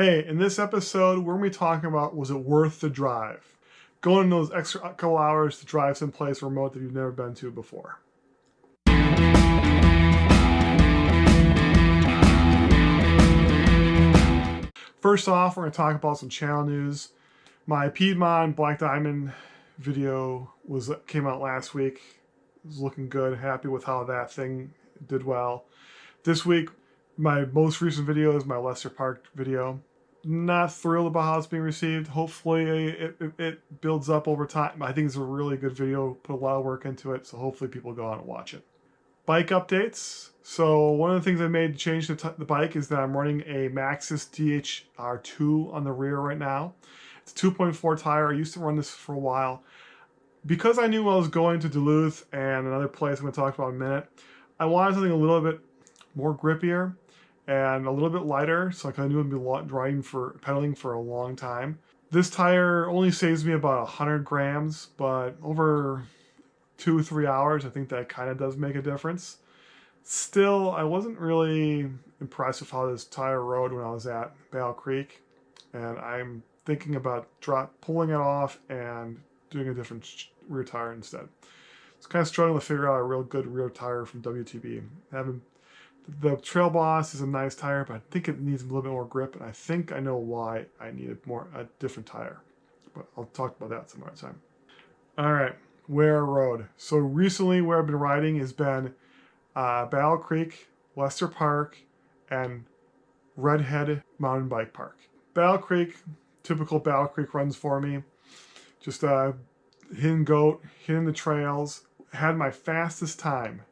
Hey, in this episode, we're going to be talking about, was it worth the drive? Going those extra couple hours to drive someplace remote that you've never been to before. First off, we're going to talk about some channel news. My Piedmont Black Diamond video came out last week. It was looking good, happy with how that thing did well. This week, my most recent video is my Leicester Park video. Not thrilled about how it's being received. Hopefully it builds up over time. I think it's a really good video, put a lot of work into it, so hopefully people go out and watch it. Bike updates. So one of the things I made to change the bike is that I'm running a Maxxis DHR2 on the rear right now. It's a 2.4 tire. I used to run this for a while. Because I knew I was going to Duluth and another place I'm going to talk about in a minute, I wanted something a little bit more grippier and a little bit lighter, so I knew I'd be pedaling for a long time. This tire only saves me about 100 grams, but over 2-3 hours, I think that kind of does make a difference. Still, I wasn't really impressed with how this tire rode when I was at Battle Creek, and I'm thinking about pulling it off and doing a different rear tire instead. It's kind of struggling to figure out a real good rear tire from WTB. The Trail Boss is a nice tire, but I think it needs a little bit more grip, and I think I know why I needed a different tire. But I'll talk about that some other time. All right, where I rode. So recently where I've been riding has been Battle Creek, Leicester Park, and Redhead Mountain Bike Park. Battle Creek, typical Battle Creek runs for me. Just hitting goat, hitting the trails. Had my fastest time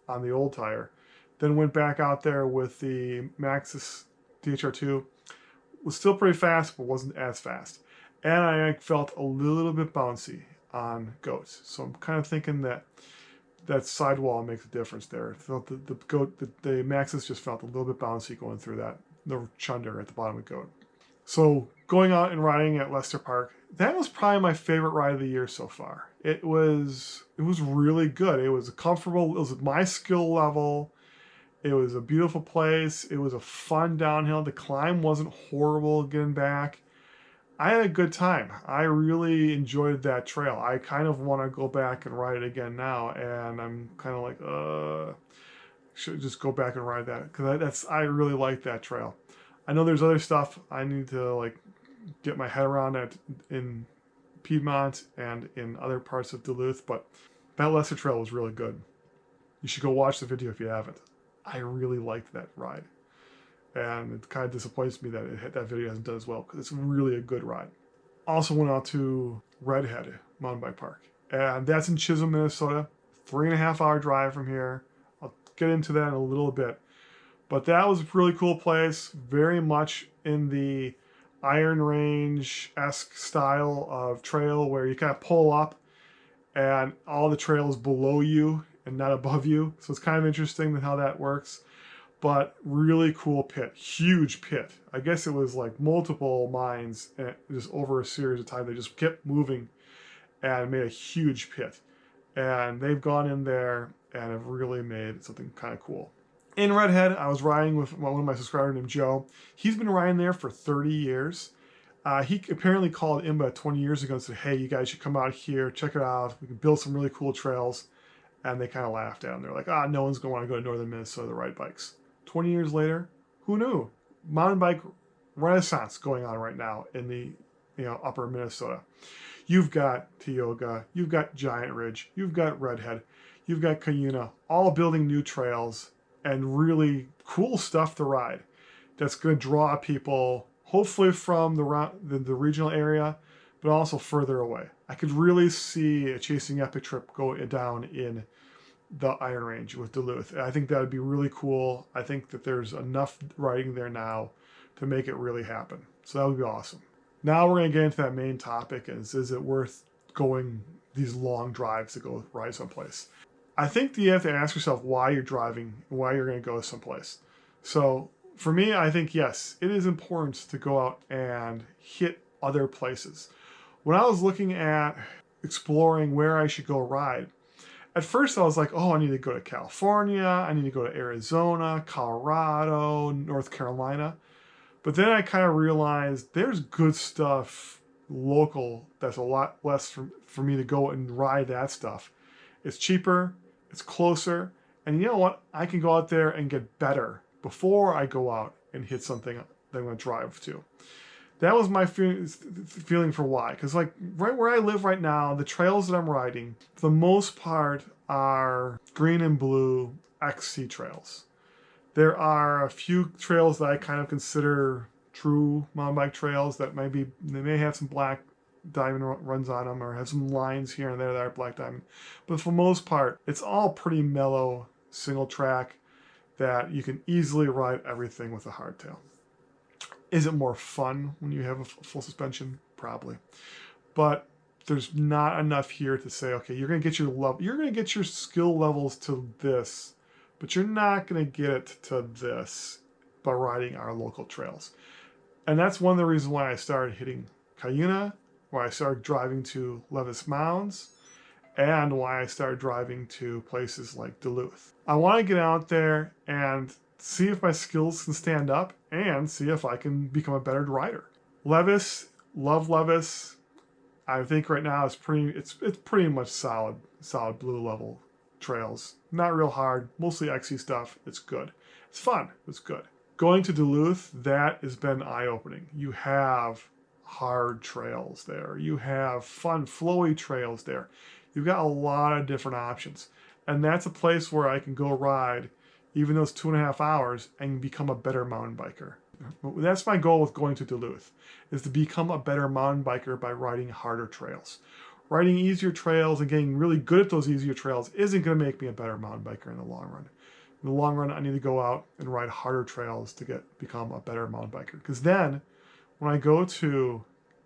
on the old tire. Then went back out there with the Maxxis DHR2. Was still pretty fast, but wasn't as fast. And I felt a little bit bouncy on goats. So I'm kind of thinking that sidewall makes a difference there. I felt the Maxxis just felt a little bit bouncy going through the chunder at the bottom of goat. So going out and riding at Leicester Park, that was probably my favorite ride of the year so far. It was really good. It was comfortable. It was my skill level. It was a beautiful place. It was a fun downhill. The climb wasn't horrible getting back. I had a good time. I really enjoyed that trail. I kind of want to go back and ride it again now, and I'm kind of like, should just go back and ride that, because I really like that trail. I know there's other stuff I need to get my head around in Piedmont and in other parts of Duluth, but that Leicester trail was really good. You should go watch the video if you haven't. I really liked that ride. And it kind of disappoints me that that video hasn't done as well, because it's really a good ride. Also went out to Redhead Mountain Bike Park. And that's in Chisholm, Minnesota. 3.5-hour drive from here. I'll get into that in a little bit. But that was a really cool place. Very much in the Iron Range-esque style of trail where you kind of pull up and all the trail is below you and not above you. So it's kind of interesting how that works. But really cool pit, huge pit. I guess it was like multiple mines and just over a series of time. They just kept moving and made a huge pit. And they've gone in there and have really made something kind of cool. In Redhead, I was riding with one of my subscribers named Joe. He's been riding there for 30 years. He apparently called IMBA 20 years ago and said, hey, you guys should come out here, check it out. We can build some really cool trails. And they kind of laughed at him. They're like, no one's going to want to go to northern Minnesota to ride bikes. 20 years later, who knew? Mountain bike renaissance going on right now in the upper Minnesota. You've got Tioga, you've got Giant Ridge, you've got Redhead, you've got Cuyuna, all building new trails and really cool stuff to ride. That's going to draw people, hopefully from the regional area, but also further away. I could really see a Chasing Epic trip go down in the Iron Range with Duluth. I think that would be really cool. I think that there's enough riding there now to make it really happen. So that would be awesome. Now we're going to get into that main topic, is it worth going these long drives to go ride someplace? I think that you have to ask yourself why you're driving, why you're going to go someplace. So for me, I think, yes, it is important to go out and hit other places. When I was looking at exploring where I should go ride, at first I was like, I need to go to California, I need to go to Arizona, Colorado, North Carolina. But then I kind of realized there's good stuff local that's a lot less for me to go and ride that stuff. It's cheaper, it's closer, and you know what? I can go out there and get better before I go out and hit something that I'm going to drive to. That was my feeling for why. Because like right where I live right now, the trails that I'm riding, for the most part, are green and blue XC trails. There are a few trails that I kind of consider true mountain bike trails that they may have some black diamond runs on them or have some lines here and there that are black diamond. But for the most part, it's all pretty mellow single track that you can easily ride everything with a hardtail. Is it more fun when you have a full suspension? Probably. But there's not enough here to say, okay, you're going to get your skill levels to this, but you're not going to get it to this by riding our local trails. And that's one of the reasons why I started hitting Cuyuna, why I started driving to Levis Mounds, and why I started driving to places like Duluth. I want to get out there and see if my skills can stand up and see if I can become a better rider. Levis, love Levis. I think right now it's pretty much solid blue level trails. Not real hard, mostly XC stuff. It's good. It's fun. It's good. Going to Duluth, that has been eye-opening. You have hard trails there. You have fun, flowy trails there. You've got a lot of different options. And that's a place where I can go ride, even though it's 2.5 hours, and become a better mountain biker. That's my goal with going to Duluth, is to become a better mountain biker by riding harder trails. Riding easier trails and getting really good at those easier trails isn't going to make me a better mountain biker in the long run. In the long run, I need to go out and ride harder trails to become a better mountain biker. Because then, when I go to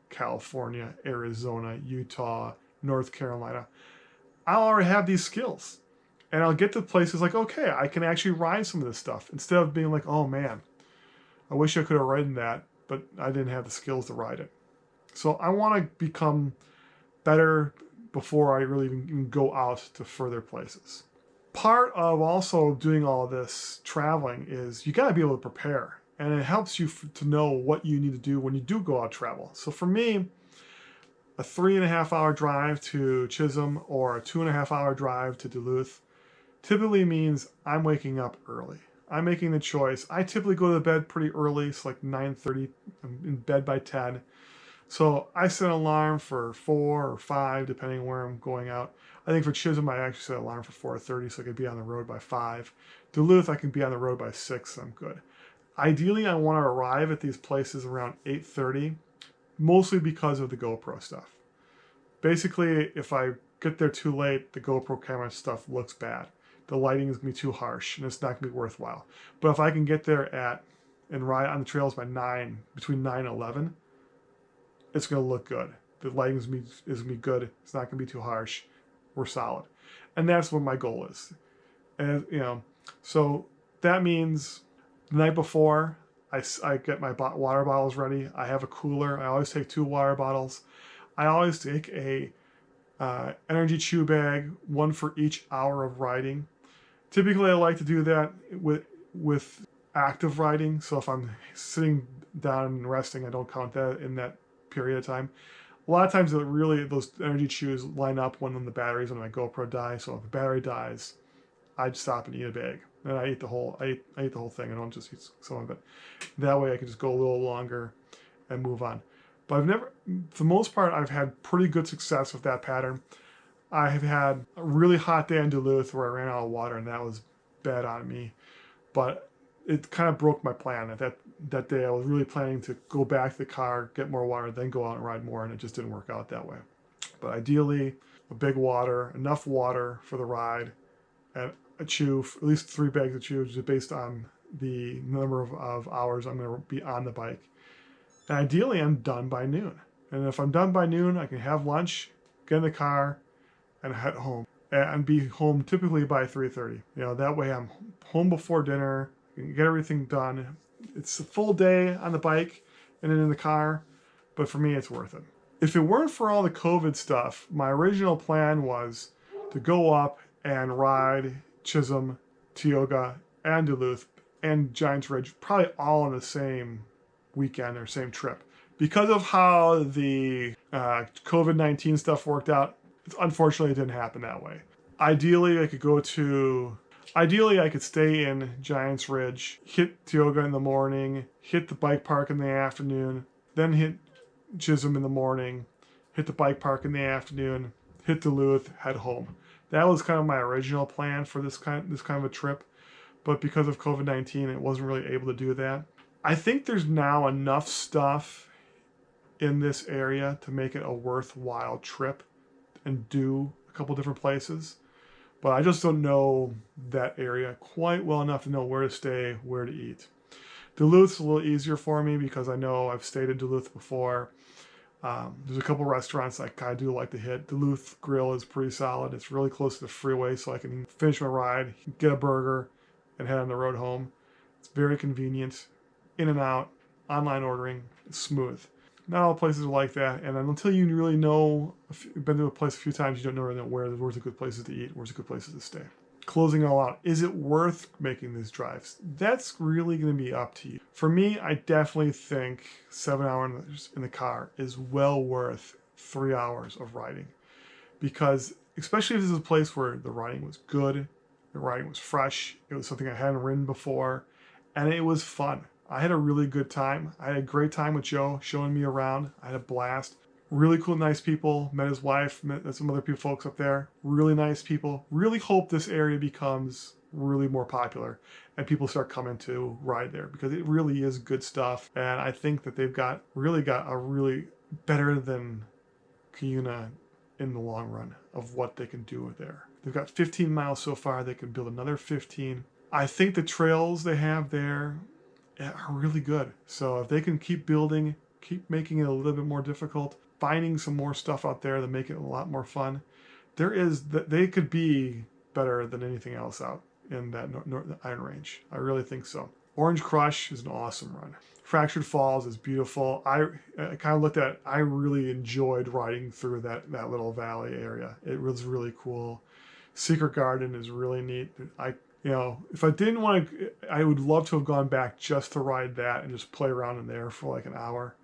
California, Arizona, Utah, North Carolina, I'll already have these skills. And I'll get to places like, okay, I can actually ride some of this stuff. Instead of being like, oh man, I wish I could have ridden that, but I didn't have the skills to ride it. So I want to become better before I really even go out to further places. Part of also doing all of this traveling is you got to be able to prepare. And it helps you to know what you need to do when you do go out travel. So for me, a 3.5 hour drive to Chisholm or a 2.5 hour drive to Duluth typically means I'm waking up early. I'm making the choice. I typically go to bed pretty early, so like 9:30. I'm in bed by 10. So I set an alarm for 4 or 5, depending where I'm going out. I think for Chisholm, I actually set an alarm for 4:30, so I could be on the road by 5. Duluth, I can be on the road by 6, so I'm good. Ideally, I want to arrive at these places around 8:30, mostly because of the GoPro stuff. Basically, if I get there too late, the GoPro camera stuff looks bad. The lighting is going to be too harsh, and it's not going to be worthwhile. But if I can get there and ride on the trails by between 9 and 11, it's going to look good. The lighting is going to be good. It's not going to be too harsh. We're solid. And that's what my goal is. And, so that means the night before, I get my water bottles ready. I have a cooler. I always take 2 water bottles. I always take a energy chew bag, 1 for each hour of riding. Typically, I like to do that with active riding. So if I'm sitting down and resting, I don't count that in that period of time. A lot of times, those energy chews line up when the batteries on my GoPro die. So if the battery dies, I'd stop and eat a bag. And I eat the whole thing. I don't just eat some of it. That way, I can just go a little longer and move on. But for the most part, I've had pretty good success with that pattern. I have had a really hot day in Duluth where I ran out of water, and that was bad on me. But it kind of broke my plan. That day, I was really planning to go back to the car, get more water, then go out and ride more, and it just didn't work out that way. But ideally, enough water for the ride, and a chew, at least 3 bags of chew, just based on the number of hours I'm going to be on the bike. And ideally, I'm done by noon. And if I'm done by noon, I can have lunch, get in the car, and head home. And be home typically by 3:30. That way I'm home before dinner, I can get everything done. It's a full day on the bike and then in the car, but for me, it's worth it. If it weren't for all the COVID stuff, my original plan was to go up and ride Chisholm, Tioga, and Duluth, and Giants Ridge, probably all in the same weekend or same trip. Because of how the COVID-19 stuff worked out, unfortunately it didn't happen that way. Ideally, I could stay in Giants Ridge, hit Tioga in the morning, hit the bike park in the afternoon, then hit Chisholm in the morning, hit the bike park in the afternoon, hit Duluth, head home. That was kind of my original plan for this kind of a trip, but because of COVID-19, it wasn't really able to do that. I think there's now enough stuff in this area to make it a worthwhile trip and do a couple different places. But I just don't know that area quite well enough to know where to stay, where to eat. Duluth's a little easier for me because I know I've stayed in Duluth before. There's a couple restaurants I do like to hit. Duluth Grill is pretty solid. It's really close to the freeway, so I can finish my ride, get a burger, and head on the road home. It's very convenient, in and out, online ordering, it's smooth. Not all places are like that, and until you really know, been to a place a few times, you don't know where's the good places to eat, where's the good places to stay. Closing it all out, is it worth making these drives? That's really going to be up to you. For me, I definitely think 7 hours in the car is well worth 3 hours of riding. Because, especially if this is a place where the riding was good, the riding was fresh, it was something I hadn't ridden before, and it was fun. I had a really good time. I had a great time with Joe showing me around. I had a blast. Really cool, nice people. Met his wife, met some other folks up there. Really nice people. Really hope this area becomes really more popular and people start coming to ride there because it really is good stuff. And I think that they've got a really better than Cuyuna in the long run of what they can do there. They've got 15 miles so far. They can build another 15. I think the trails they have there are really good. So if they can keep building, keep making it a little bit more difficult, finding some more stuff out there to make it a lot more fun, they could be better than anything else out in that Iron Range. I really think so. Orange Crush is an awesome run. Fractured Falls is beautiful. I kind of looked at, I really enjoyed riding through that little valley area. It was really cool. Secret Garden is really neat. If I didn't want to, I would love to have gone back just to ride that and just play around in there for like an hour,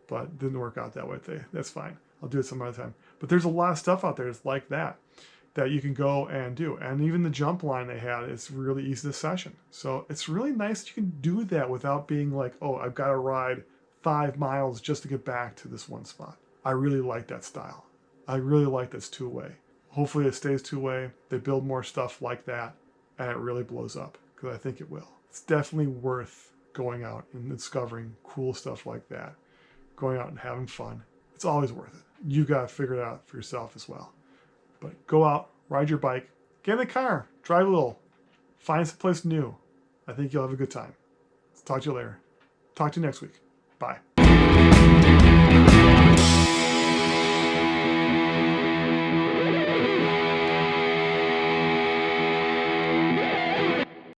but it didn't work out that way today. That's fine. I'll do it some other time. But there's a lot of stuff out there that's like that you can go and do. And even the jump line they had is really easy to session. So it's really nice that you can do that without being like, oh, I've got to ride 5 miles just to get back to this one spot. I really like that style. I really like this two-way. Hopefully it stays two-way. They build more stuff like that and it really blows up because I think it will. It's definitely worth going out and discovering cool stuff like that. Going out and having fun. It's always worth it. You got to figure it out for yourself as well. But go out, ride your bike, get in the car, drive a little, find some place new. I think you'll have a good time. Talk to you later. Talk to you next week. Bye.